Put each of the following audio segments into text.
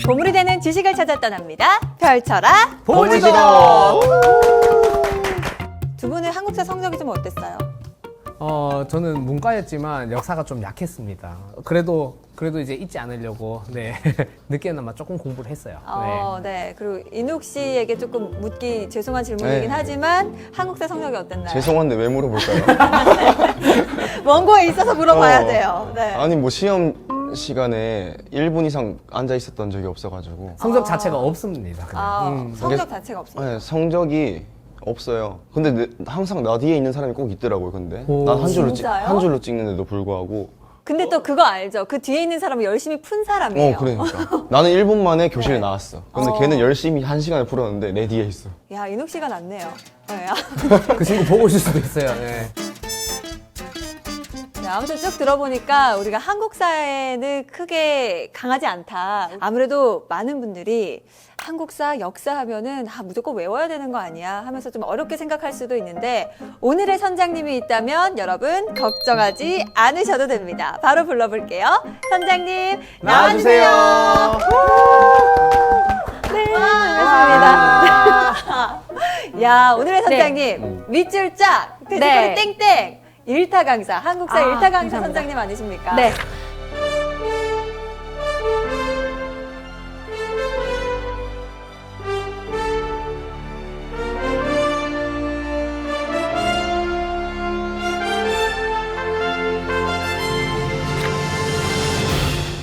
보물이 되는 지식을 찾아 떠납니다. 펼쳐라 보물지도! 두 분은 한국사 성적이 좀 어땠어요? 저는 문과였지만 역사가 좀 약했습니다. 그래도 이제 잊지 않으려고 네 늦게나마 조금 공부를 했어요. 네. 그리고 인욱 씨에게 조금 묻기 죄송한 질문이긴 네. 하지만 한국사 성적이 어땠나요? 죄송한데 왜 물어볼까요? 원고에 있어서 물어봐야 어. 돼요. 네. 아니 뭐 시험 시간에 1분 이상 앉아 있었던 적이 없어가지고 성적 자체가 없습니다. 그냥. 성적 자체가 없어요. 네, 성적이 없어요. 근데 항상 나 뒤에 있는 사람이 꼭 있더라고요. 근데 오. 난 진짜요? 한 줄로 찍는데도 불구하고 근데 또 그거 알죠? 그 뒤에 있는 사람은 열심히 푼 사람이에요. 그러니까 나는 1분 만에 교실에 네. 나왔어. 근데 걔는 열심히 1시간을 풀었는데 내 뒤에 있어. 야, 인욱 씨가 낫네요. 네. 그 친구 보고 있을 수도 있어요. 네. 네, 아무튼 쭉 들어보니까 우리가 한국사에는 크게 강하지 않다. 아무래도 많은 분들이 한국사, 역사 하면은 무조건 외워야 되는 거 아니야 하면서 좀 어렵게 생각할 수도 있는데 오늘의 선장님이 있다면 여러분 걱정하지 않으셔도 됩니다. 바로 불러볼게요. 선장님 나와주세요. 네, 반갑습니다. 야, 오늘의 선장님 밑줄 짝, 돼지꼬리 땡땡 일타 강사, 한국사 일타 강사 감사합니다. 선장님 아니십니까? 네.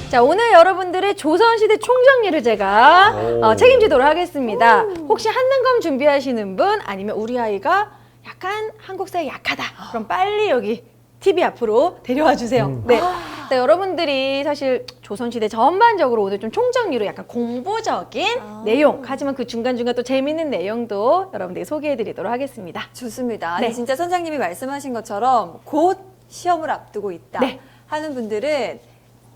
자, 오늘 여러분들의 조선시대 총정리를 제가 책임지도록 하겠습니다. 혹시 한능검 준비하시는 분 아니면 우리 아이가 약간 한국사에 약하다. 그럼 빨리 여기 TV 앞으로 데려와 주세요. 네. 네, 여러분들이 사실 조선시대 전반적으로 오늘 좀 총정리로 약간 공부적인 내용, 하지만 그 중간중간 또 재밌는 내용도 여러분들이 소개해 드리도록 하겠습니다. 좋습니다. 아니, 네. 진짜 선장님이 말씀하신 것처럼 곧 시험을 앞두고 있다 네. 하는 분들은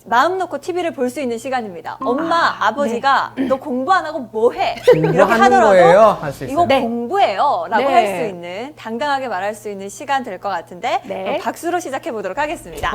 마음 놓고 TV를 볼 수 있는 시간입니다. 엄마, 아버지가 너 공부 안 하고 뭐 해? 이렇게 공부하는 하더라도 거예요? 할 수 있어요. 이거 네. 공부예요 라고 네. 할 수 있는, 당당하게 말할 수 있는 시간 될 것 같은데 네. 그럼 박수로 시작해 보도록 하겠습니다.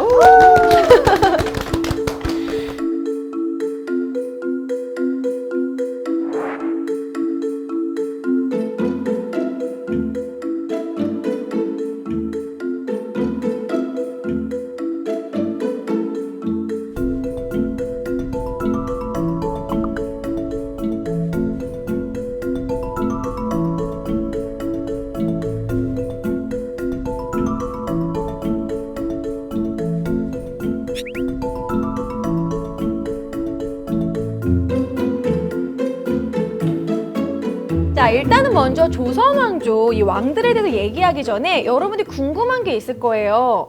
자, 일단은 먼저 조선왕조 이 왕들에 대해서 얘기하기 전에 여러분들이 궁금한 게 있을 거예요.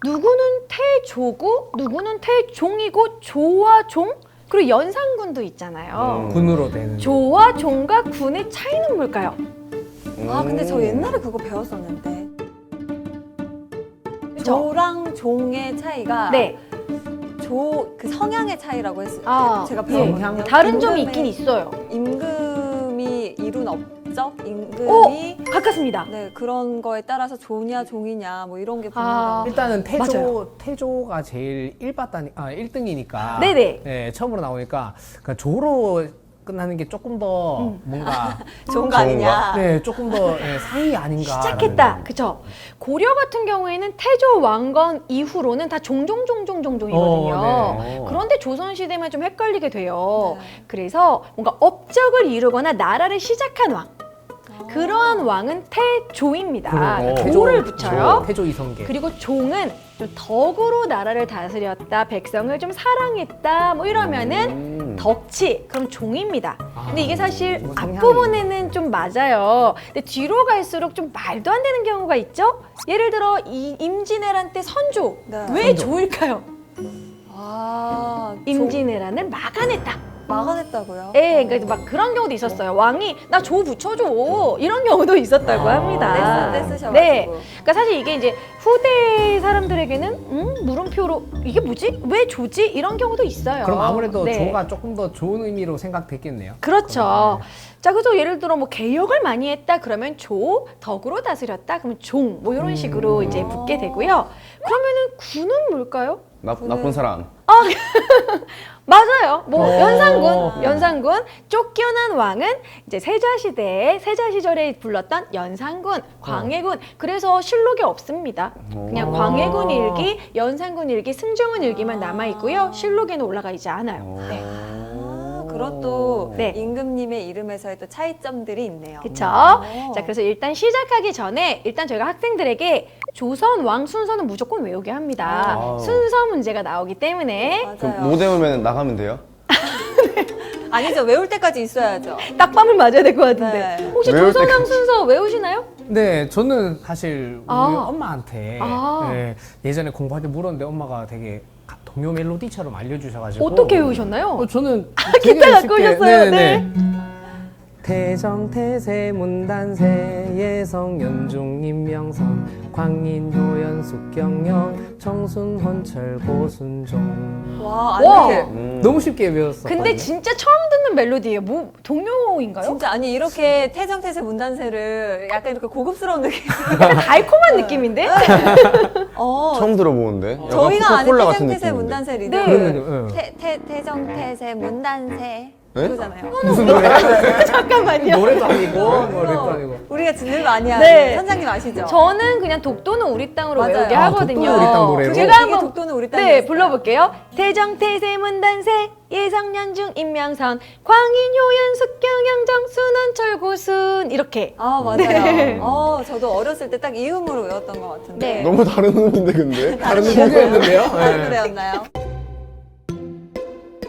누구는 태조고 누구는 태종이고 조와 종 그리고 연산군도 있잖아요. 군으로 되는. 조와 종과 군의 차이는 뭘까요? 근데 저 옛날에 그거 배웠었는데 그쵸? 조랑 종의 차이가 네. 그 성향의 차이라고 했어요. 제가 예. 배웠거든요. 다른 점이 임금의- 있긴 있어요. 임금이 이룬 업적, 임금이 가깝습니다. 네, 그런 거에 따라서 조냐 종이냐 뭐 이런 게 아. 붙는다. 일단은 맞아요. 태조가 제일 1등이니까. 네네. 네, 처음으로 나오니까 그러니까 조로 끝나는 게 조금 더 뭔가 좋은 거 아니냐. 네, 조금 더 상위 아닌가. 시작했다. 그쵸? 고려 같은 경우에는 태조 왕건 이후로는 다 종종종종종종이거든요. 네. 그런데 조선시대만 좀 헷갈리게 돼요. 네. 그래서 뭔가 업적을 이루거나 나라를 시작한 왕. 그러한 왕은 태조입니다. 조를 붙여요. 태조 이성계. 그리고 종은 좀 덕으로 나라를 다스렸다, 백성을 좀 사랑했다, 뭐 이러면은 덕치, 그럼 종입니다. 근데 이게 사실 뭐 성향이 앞부분에는 좀 맞아요. 근데 뒤로 갈수록 좀 말도 안 되는 경우가 있죠? 예를 들어 이 임진왜란 때 선조, 네. 왜 선조. 조일까요? 임진왜란을 막아냈다. 막아냈다고요? 예, 그러니까 막 그런 경우도 있었어요. 왕이 나 조 붙여줘 이런 경우도 있었다고 합니다. 떼쓰셔가지고. 네, 그러니까 사실 이게 이제 후대 사람들에게는 물음표로 이게 뭐지? 왜 조지? 이런 경우도 있어요. 그럼 아무래도 네. 조가 조금 더 좋은 의미로 생각됐겠네요. 그렇죠. 자, 그래서 예를 들어 뭐 개혁을 많이 했다 그러면 조, 덕으로 다스렸다 그러면 종, 뭐 이런 식으로 이제 붙게 되고요. 그러면은 군은 뭘까요? 나쁜 사람. 맞아요. 뭐 오. 연산군 쫓겨난 왕은 이제 세자 시대에 세자 시절에 불렀던 연산군, 광해군. 그래서 실록에 없습니다. 그냥 광해군 일기, 연산군 일기, 승정원 일기만 남아 있고요. 실록에는 올라가 있지 않아요. 네. 그것도 네. 임금님의 이름에서의 또 차이점들이 있네요. 그쵸? 오. 자, 그래서 일단 시작하기 전에 일단 저희가 학생들에게 조선 왕 순서는 무조건 외우게 합니다. 아. 순서 문제가 나오기 때문에 맞아요. 못 외우면 나가면 돼요? 아니죠. 외울 때까지 있어야죠. 딱밤을 맞아야 될 것 같은데. 네. 혹시 외울 조선 왕 때까지. 순서 외우시나요? 네, 저는 사실 우리 아. 엄마한테 아. 네, 예전에 공부할 때 물었는데 엄마가 되게 동요 멜로디처럼 알려주셔가지고 어떻게 외우셨나요? 저는 기타 갖고 오셨어요? 네. 태정 태세 문단세 예성 연중 임명선 광인 효연 숙경영 청순 헌철 고순종 와, 와. 아니, 너무 쉽게 외웠어. 근데 진짜 처음 듣는 멜로디예요. 뭐 동요인가요? 진짜 아니 이렇게 태정태세 문단세를 약간 이렇게 고급스러운 느낌. 약간 달콤한 느낌인데? 처음 들어보는데? 약간 저희가 아는 코카콜라 같은 태정태세 느낌인데. 문단세 리듬. 네. 그러면요, 태정태세 문단세. 네? 그거잖아요. 무슨 노래? 잠깐만요. 노래도 아니고 노래도 아니고. 우리가 진을 많이 하는 네. 선장님 아시죠? 저는 그냥 독도는 우리 땅으로 맞아요. 외우게 아, 하거든요. 독도는 우리 땅 노래로? 제가 이게 한번 독도는 우리 땅. 네, 불러볼게요. 태정태세 문단세 예성연중 임명선 광인 효연 숙경영정 순원철 고순 이렇게. 아 맞아요. 네. 저도 어렸을 때 딱 이 음으로 외웠던 것 같은데. 네. 너무 다른 음인데 근데? 다른 노래였는데요? 다른 네. 노래였나요?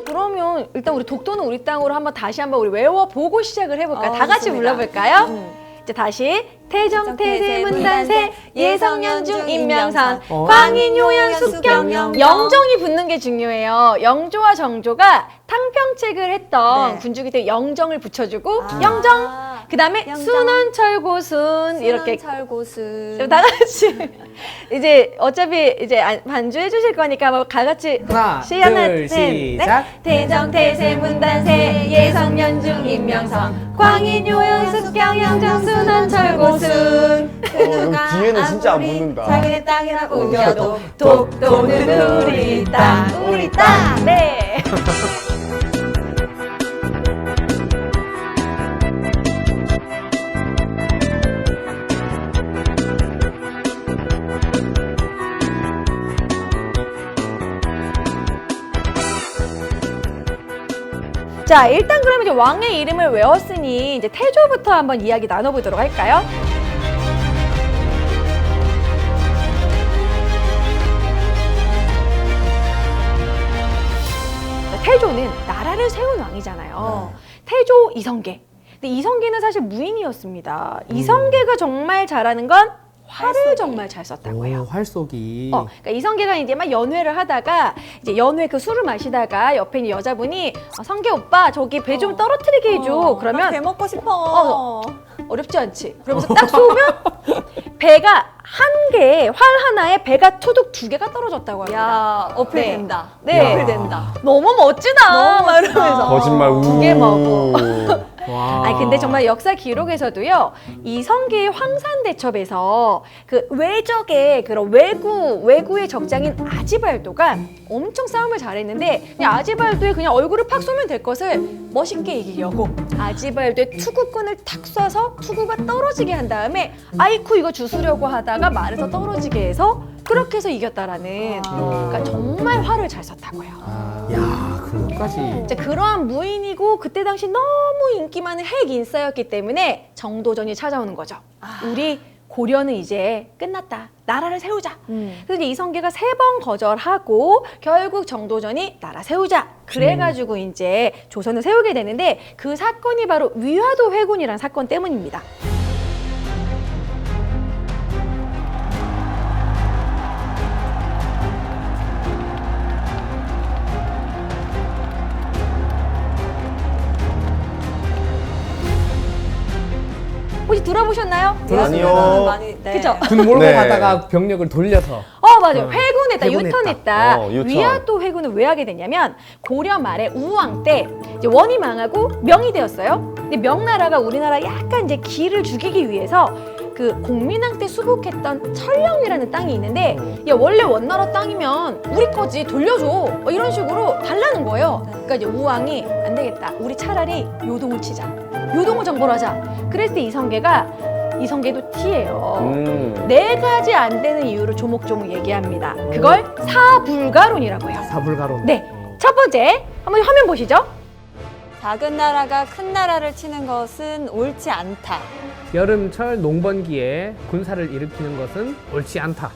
그러면 일단 우리 독도는 우리 땅으로 한번 다시 한번 우리 외워보고 시작을 해볼까요? 다 같이 좋습니다. 불러볼까요? 이제 다시 태정태세 문단세 예성연중 임명선 광인 효연 숙경 영정이 붙는 게 중요해요. 영조와 정조가 탕평책을 했던 네. 군주기 때 영정을 붙여주고 아. 영정 그 다음에 영정. 순원철 고순 이렇게 철고순. 다 같이 이제 어차피 이제 반주해 주실 거니까 뭐 다 같이 하나, 하나, 둘, 셋, 시작. 넷. 태정태세 문단세 예성연중 임명선 광인 효연 숙경 영정 순원철 고순 여기 뒤에는 진짜 안 붙는다. 자기네 땅이라고 우겨도 독도는 우리 땅 우리 땅 네. 자, 일단 그러면 이제 왕의 이름을 외웠으니 이제 태조부터 한번 이야기 나눠보도록 할까요? 태조는 나라를 세운 왕이잖아요. 태조 이성계. 근데 이성계는 사실 무인이었습니다. 이성계가 정말 잘하는 건 활을 정말 잘 썼다고 해요. 활쏘기. 그러니까 이성계가 이제 막 연회를 하다가 이제 연회 그 술을 마시다가 옆에 있는 여자분이 성계 오빠 저기 배 좀 떨어뜨리게 해줘. 그러면 배 먹고 싶어. 어렵지 않지. 그러면서 딱 쏘면 배가 한 개에 활 하나에 배가 투둑 두 개가 떨어졌다고 합니다. 야 어필 네. 된다. 네. 어필 된다. 너무 멋지다. 너무 막 이러면서. 거짓말 두개 먹어. 와. 아니 근데 정말 역사 기록에서도요 이성계의 황산대첩에서 그 외적의 그런 외구의 적장인 아지발도가 엄청 싸움을 잘했는데 그냥 아지발도의 그냥 얼굴을 팍 쏘면 될 것을 멋있게 이기려고 아지발도의 투구꾼을 탁 쏴서 투구가 떨어지게 한 다음에 아이쿠 이거 주스려고 하다가 말에서 떨어지게 해서 그렇게 해서 이겼다라는 그러니까 정말 활을 잘 썼다고요. 야, 그것까지. 이제 그러한 무인이고 그때 당시 너무 인기 많은 핵 인싸였기 때문에 정도전이 찾아오는 거죠. 우리 고려는 이제 끝났다. 나라를 세우자. 그래서 이제 이성계가 3번 거절하고 결국 정도전이 나라 세우자. 그래가지고 이제 조선을 세우게 되는데 그 사건이 바로 위화도 회군이라는 사건 때문입니다. 혹시 들어보셨나요? 아니요. 많이, 네. 그죠? 군 몰고 네. 가다가 병력을 돌려서. 맞아요. 회군했다, 회군했다. 유턴했다. 유턴. 위화도 회군을 왜 하게 됐냐면 고려 말에 우왕 때 이제 원이 망하고 명이 되었어요. 근데 명나라가 우리나라 약간 이제 기를 죽이기 위해서 그 공민왕 때 수복했던 철령이라는 땅이 있는데 야 원래 원나라 땅이면 우리 거지 돌려줘 이런 식으로 달라는 거예요. 그러니까 이제 우왕이 안 되겠다. 우리 차라리 요동을 치자. 요동을 정벌 하자. 그랬을 때 이성계도 T예요. 네 가지 안 되는 이유를 조목조목 얘기합니다. 그걸 사불가론이라고 해요. 사불가론. 네, 첫 번째 한번 화면 보시죠. 작은 나라가 큰 나라를 치는 것은 옳지 않다. 여름철 농번기에 군사를 일으키는 것은 옳지 않다.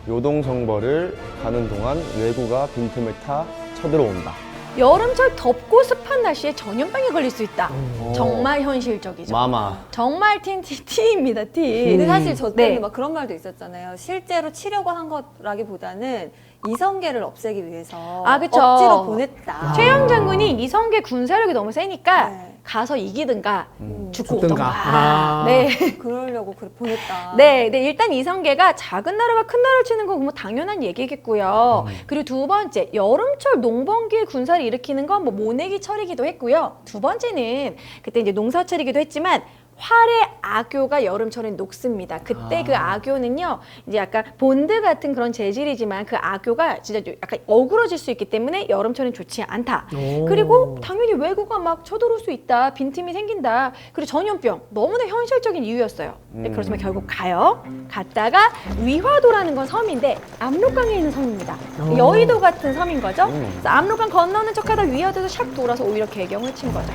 요동정벌을 가는 동안 외구가 빈틈을 타 쳐들어온다. 여름철 덥고 습한 날씨에 전염병에 걸릴 수 있다. 정말 현실적이죠. 마마. 정말 T입니다, T. 근데 사실 저 때는 네. 막 그런 말도 있었잖아요. 실제로 치려고 한 거라기보다는 이성계를 없애기 위해서 아, 그쵸. 억지로 보냈다. 최영 장군이 이성계 군사력이 너무 세니까 네. 가서 이기든가 죽고 죽든가. 오던가. 아. 네. 그러려고 보냈다. 네, 일단 이성계가 작은 나라가 큰 나라를 치는 건 뭐 당연한 얘기겠고요. 그리고 두 번째, 여름철 농번기에 군사를 일으키는 건 뭐 모내기 철이기도 했고요. 두 번째는 그때 이제 농사철이기도 했지만 활의 악교가 여름철엔 녹습니다. 그때 그 악교는요, 이제 약간 본드 같은 그런 재질이지만 그 악교가 진짜 약간 어그러질 수 있기 때문에 여름철엔 좋지 않다. 오. 그리고 당연히 외구가 막 쳐들어올 수 있다. 빈틈이 생긴다. 그리고 전염병. 너무나 현실적인 이유였어요. 네, 그렇지만 결국 가요. 갔다가 위화도라는 건 섬인데 압록강에 있는 섬입니다. 여의도 같은 섬인 거죠. 그래서 압록강 건너는 척하다 위화도에서 샥 돌아서 오히려 개경을 친 거죠.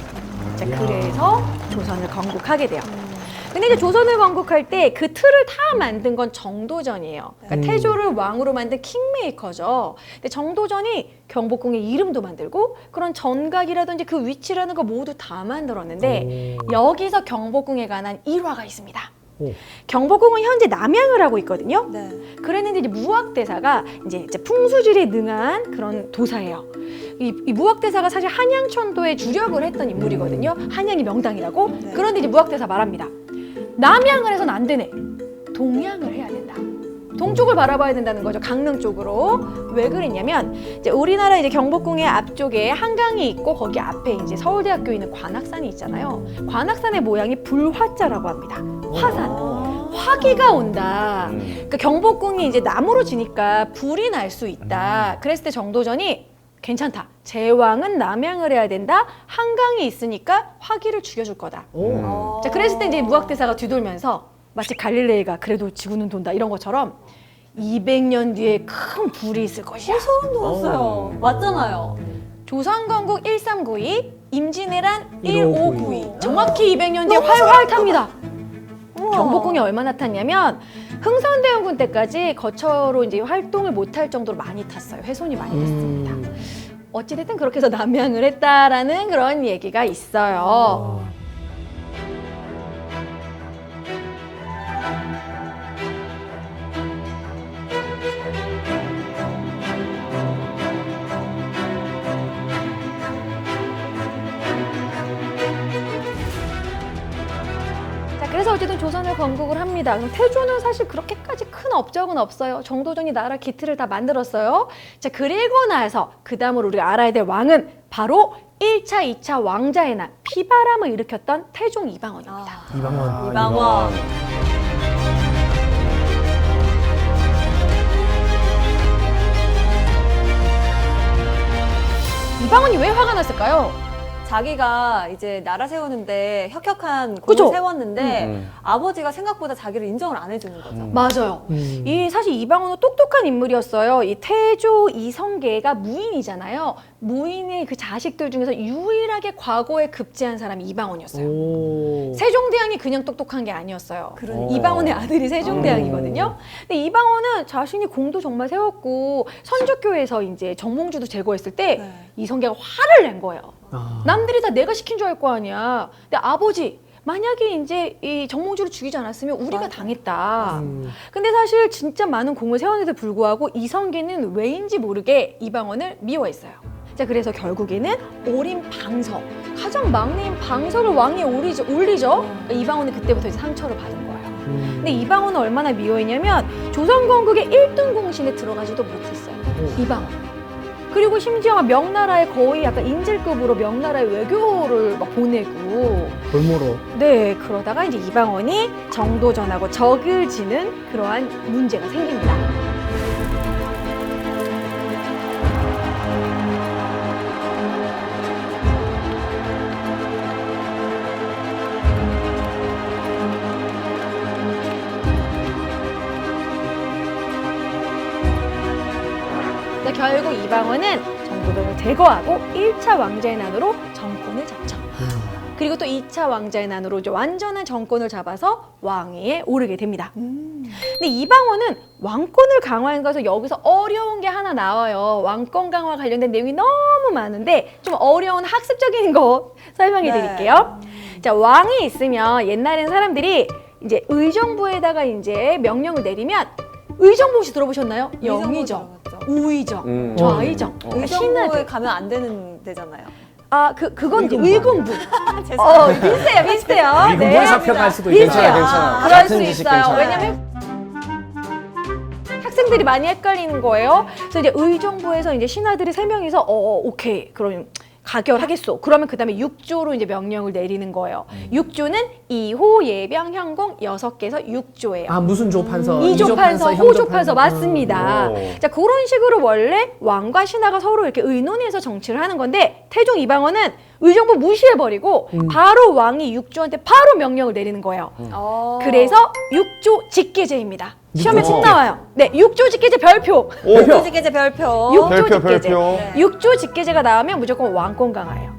자, 그래서 조선을 건국하게 돼요. 근데 이제 조선을 건국할 때 그 틀을 다 만든 건 정도전이에요. 그러니까 태조를 왕으로 만든 킹메이커죠. 근데 정도전이 경복궁의 이름도 만들고 그런 전각이라든지 그 위치라는 거 모두 다 만들었는데 여기서 경복궁에 관한 일화가 있습니다. 경복궁은 현재 남양을 하고 있거든요. 네. 그랬는데 이제 무학대사가 이제 풍수질에 능한 그런 도사예요. 이 무학대사가 사실 한양천도에 주력을 했던 인물이거든요. 한양이 명당이라고. 네. 그런데 이제 무학대사 말합니다. 남양을 해서는 안 되네. 동양을 해야 된다. 동쪽을 바라봐야 된다는 거죠. 강릉 쪽으로. 왜 그랬냐면 이제 우리나라 이제 경복궁의 앞쪽에 한강이 있고 거기 앞에 이제 서울대학교 있는 관악산이 있잖아요. 관악산의 모양이 불화자라고 합니다. 화산. 화기가 온다. 그러니까 경복궁이 이제 나무로 지니까 불이 날 수 있다. 그랬을 때 정도전이 괜찮다. 제왕은 남양을 해야 된다. 한강이 있으니까 화기를 죽여줄 거다. 자, 그랬을 때 이제 무학대사가 뒤돌면서 마치 갈릴레이가 그래도 지구는 돈다 이런 것처럼 200년 뒤에 큰 불이 있을 것이야. 소름 돋았어요. 맞잖아요. 조선건국 1392, 임진왜란 1592. 1592. 정확히 200년 뒤에 활활 탑니다. 경복궁이 얼마나 탔냐면 흥선대원군 때까지 거처로 이제 활동을 못할 정도로 많이 탔어요. 훼손이 많이 됐습니다. 어찌됐든 그렇게 해서 남양을 했다라는 그런 얘기가 있어요. 그래서 어쨌든 조선을 건국을 합니다. 그럼 태조는 사실 그렇게까지 큰 업적은 없어요. 정도전이 나라 기틀을 다 만들었어요. 자, 그리고 나서 그 다음으로 우리가 알아야 될 왕은 바로 1차, 2차 왕자의 난, 피바람을 일으켰던 태종 이방원입니다. 이방원. 이방원. 이방원이 왜 화가 났을까요? 자기가 이제 나라 세우는데 혁혁한 그죠? 공을 세웠는데 아버지가 생각보다 자기를 인정을 안 해주는 거죠. 맞아요. 이 사실 이방원은 똑똑한 인물이었어요. 이 태조 이성계가 무인이잖아요. 무인의 그 자식들 중에서 유일하게 과거에 급제한 사람이 이방원이었어요. 오. 세종대왕이 그냥 똑똑한 게 아니었어요. 그러니까. 이방원의 아들이 세종대왕이거든요. 근데 이방원은 자신이 공도 정말 세웠고 선조교에서 이제 정몽주도 제거했을 때 네. 이성계가 화를 낸 거예요. 아. 남들이 다 내가 시킨 줄 알 거 아니야. 근데 아버지 만약에 이제 이 정몽주를 죽이지 않았으면 우리가 맞아. 당했다. 근데 사실 진짜 많은 공을 세웠는데도 불구하고 이성계는 왜인지 모르게 이방원을 미워했어요. 자, 그래서 결국에는 올인 방서, 가장 막내인 방서를 왕위에 올리죠. 그러니까 이방원은 그때부터 이제 상처를 받은 거예요. 근데 이방원은 얼마나 미워했냐면 조선 건국의 1등 공신에 들어가지도 못했어요. 이방원. 그리고 심지어 명나라에 거의 약간 인질급으로 명나라에 외교를 막 보내고 볼모로. 네, 그러다가 이제 이방원이 정도전하고 적을 지는 그러한 문제가 생깁니다. 결국 이방원은 정도전을 제거하고 1차 왕자의 난으로 정권을 잡죠. 그리고 또 2차 왕자의 난으로 이제 완전한 정권을 잡아서 왕위에 오르게 됩니다. 근데 이방원은 왕권을 강화한 것에서 여기서 어려운 게 하나 나와요. 왕권 강화 관련된 내용이 너무 많은데 좀 어려운 학습적인 거 설명해 드릴게요. 자, 왕이 있으면 옛날에는 사람들이 이제 의정부에다가 이제 명령을 내리면 의정부 혹시 들어보셨나요? 영의정, 우의정, 좌의정, 의정부에 가면 안 되는 데잖아요. 아, 그건 이제 의군부. 죄송합니다. 비슷해요, 비슷해요. 의군부에 잡혀갈 수도 비슷해요. 있겠네요. 괜찮아. 그럴 같은 수 지식 있어요. 괜찮아. 왜냐면 학생들이 많이 헷갈리는 거예요. 그래서 이제 의정부에서 이제 신하들이 3명이서 오케이. 그럼 가결하겠소. 그러면 그다음에 6조로 이제 명령을 내리는 거예요. 6조는 이호, 예병, 현공 6개에서 6조예요. 아, 무슨 조 판서? 이조 판서, 호조 판서 맞습니다. 오. 자, 그런 식으로 원래 왕과 신하가 서로 이렇게 의논해서 정치를 하는 건데 태종 이방원은 의정부 무시해버리고 바로 왕이 6조한테 바로 명령을 내리는 거예요. 그래서 6조 직계제입니다. 시험에 꼭 나와요. 네, 6조 직계제 별표. 육조직계제 별표. 6조 별표, 직계제. 별표. 네. 6조 직계제가 나오면 무조건 왕권 강화예요.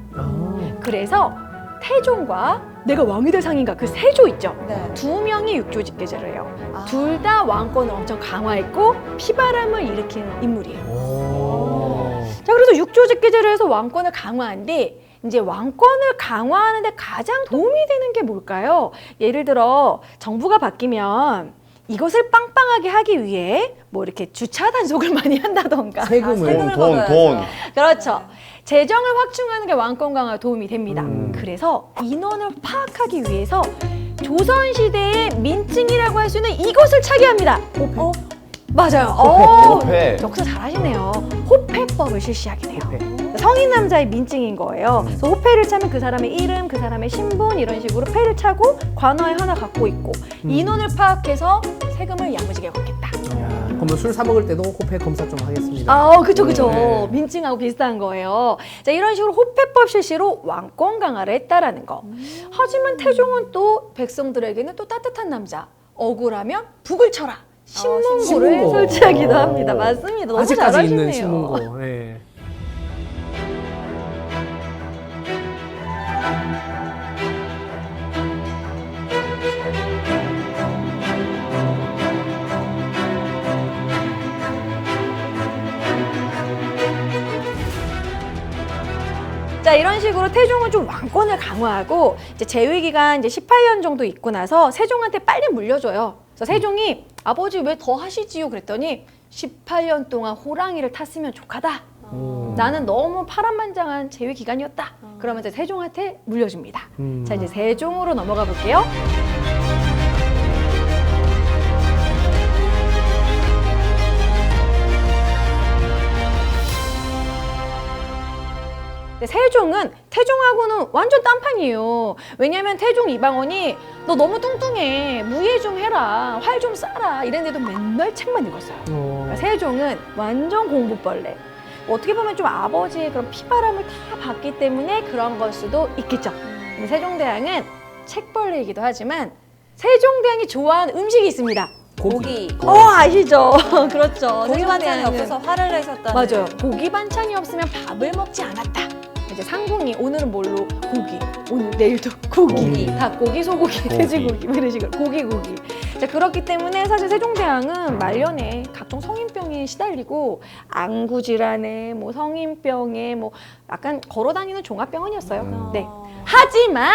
그래서 태종과 내가 왕이 될 상인가 그 세조 있죠. 네. 2명이 6조 직계제를 해요. 아. 둘 다 왕권을 엄청 강화했고 피바람을 일으키는 인물이에요. 자, 그래서 6조 직계제를 해서 왕권을 강화한데 이제 왕권을 강화하는데 가장 도움이 되는 게 뭘까요? 예를 들어 정부가 바뀌면 이것을 빵빵하게 하기 위해 뭐 이렇게 주차 단속을 많이 한다던가 세금을. 세금을 돈. 걷어야죠. 그렇죠. 재정을 확충하는 게 왕권 강화에 도움이 됩니다. 그래서 인원을 파악하기 위해서 조선시대의 민증이라고 할 수 있는 이것을 차기합니다. 맞아요. 호패. 역사 잘하시네요. 호패법을 실시하게 돼요. 성인 남자의 민증인 거예요. 그래서 호패를 차면 그 사람의 이름, 그 사람의 신분 이런 식으로 패를 차고 관어에 하나 갖고 있고 인원을 파악해서 세금을 야무지게 걷겠다. 그러면 술 사 먹을 때도 호패 검사 좀 하겠습니다. 아, 그쵸. 네. 민증하고 비슷한 거예요. 자, 이런 식으로 호패법 실시로 왕권 강화를 했다라는 거. 하지만 태종은 또 백성들에게는 또 따뜻한 남자. 억울하면 북을 쳐라. 신문고를 신문고. 설치하기도 합니다. 맞습니다. 너무 아직까지 잘하시네요. 있는 신문고. 네. 자, 이런 식으로 태종은 좀 왕권을 강화하고 이제 재위 기간 이제 18년 정도 있고 나서 세종한테 빨리 물려줘요. 그래서 세종이 아버지 왜 더 하시지요? 그랬더니 18년 동안 호랑이를 탔으면 족하다. 나는 너무 파란만장한 재위 기간이었다. 그러면서 세종한테 물려줍니다. 자, 이제 세종으로 넘어가 볼게요. 세종은 태종하고는 완전 딴판이에요. 왜냐면 태종 이방원이 너 너무 뚱뚱해, 무예 좀 해라, 활 좀 쏴라 이랬는데도 맨날 책만 읽었어요. 그러니까 세종은 완전 공부벌레. 어떻게 보면 좀 아버지의 그런 피바람을 다 받기 때문에 그런 걸 수도 있겠죠. 근데 세종대왕은 책벌레이기도 하지만 세종대왕이 좋아하는 음식이 있습니다. 고기. 아시죠? 그렇죠. 고기 반찬이 세종대왕은 없어서 화를 내셨다는. 맞아요. 고기 반찬이 없으면 밥을 먹지 않았다. 이제 상궁이 오늘은 뭘로 고기, 오늘 내일도 고기, 닭고기, 소고기, 돼지고기 뭐 이런 식으로 고기. 자, 그렇기 때문에 사실 세종대왕은 말년에 각종 성인병에 시달리고 안구 질환에 뭐 성인병에 뭐 약간 걸어다니는 종합병원이었어요. 네. 하지만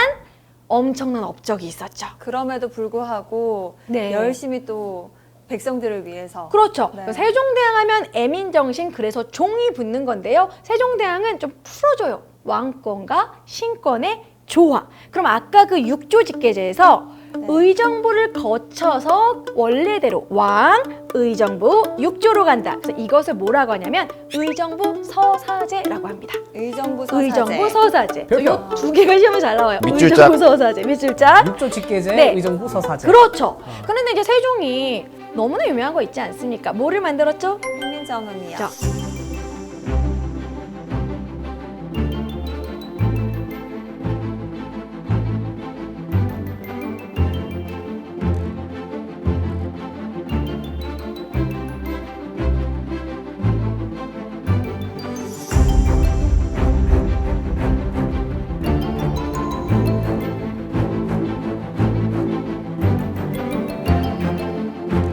엄청난 업적이 있었죠. 그럼에도 불구하고 네. 열심히 또 백성들을 위해서. 그렇죠. 네. 세종대왕 하면 애민정신, 그래서 종이 붙는 건데요. 세종대왕은 좀 풀어줘요. 왕권과 신권의 조화. 그럼 아까 그 6조 직계제에서 의정부를 거쳐서 원래대로 왕, 의정부, 육조로 간다. 그래서 이것을 뭐라고 하냐면 의정부 서사제라고 합니다. 의정부 서사제. 의정부 서사제. 별표. 이 두 개가 시험에 잘 나와요. 밑줄자. 의정부 서사제, 밑줄자. 육조 직계제, 네. 의정부 서사제. 그렇죠. 그런데 이제 세종이 너무나 유명한 거 있지 않습니까? 뭐를 만들었죠? 훈민정음이요. 자.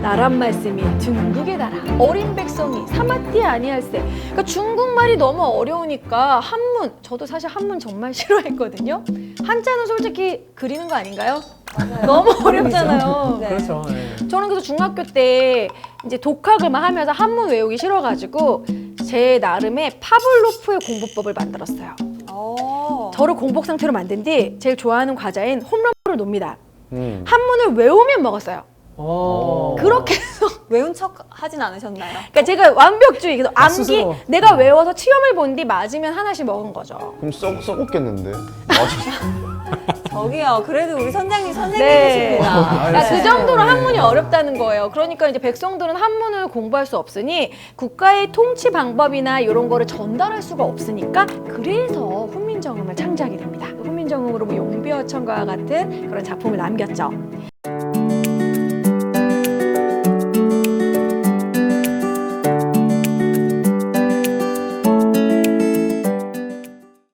나란 말씀이 중국의 나라 어린 백성이 사마티 아니할세. 그러니까 중국말이 너무 어려우니까 한문, 저도 사실 한문 정말 싫어했거든요. 한자는 솔직히 그리는 거 아닌가요? 너무 어렵잖아요. 네. 그렇죠. 네. 저는 그래서 중학교 때 이제 독학을 막 하면서 한문 외우기 싫어가지고 제 나름의 파블로프의 공부법을 만들었어요. 저를 공복 상태로 만든 뒤 제일 좋아하는 과자인 홈런볼을 놉니다. 한문을 외우면 먹었어요. 그렇게 해서 외운 척 하진 않으셨나요? 그러니까 제가 완벽주의, 그래서 암기 스스로. 내가 외워서 시험을 본 뒤 맞으면 하나씩 먹은 거죠. 그럼 썩었겠는데. 저기요. 그래도 우리 선장님 네. 선생님이십니다. 그러니까 그 네. 정도로 네. 한문이 어렵다는 거예요. 그러니까 이제 백성들은 한문을 공부할 수 없으니 국가의 통치 방법이나 이런 거를 전달할 수가 없으니까 그래서 훈민정음을 창제하게 됩니다. 훈민정음으로 뭐 용비어천과 같은 그런 작품을 남겼죠.